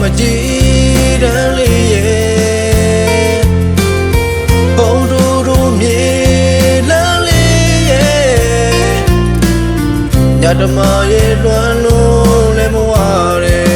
မကြည့်တမ်းလေးရဲ့ဘုံတို့မြေလမ်းလေးရဲ့ညတမရဲ့လွမ်းလို့လည်းမဝရဲ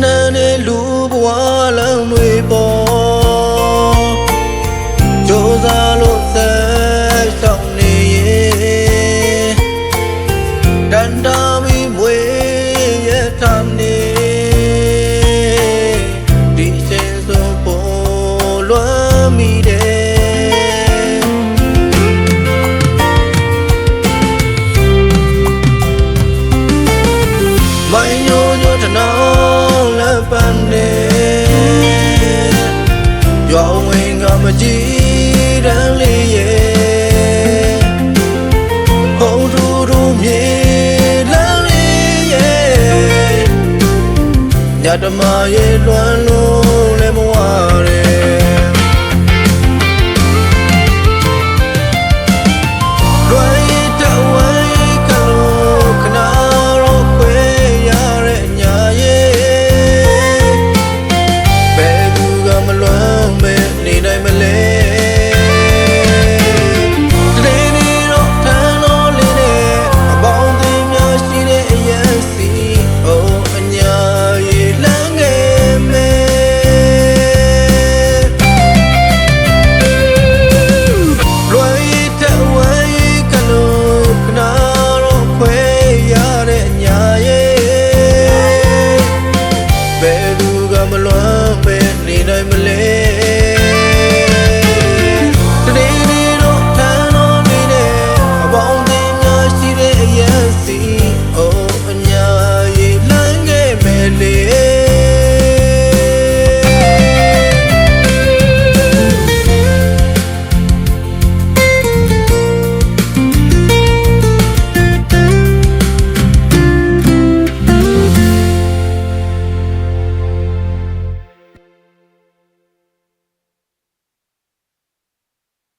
တန်တဲ့လူဘဝလမ်းတွေပေါ်ကြိုးစားလို့ဆက်ဆောင်နေရဲ့တန်တာမီမွေရထားနေဒီစင်စိုးပေါ်လွမ်းမိတယ်မိုင်းညိုညိုတနာပန်းနေရောင်းဝင်ကမကြည့်တမ်းလေးရဲ့ဘုံတို့မြေလမ်းလေးရဲ့ညတမရဲ့လွမ်း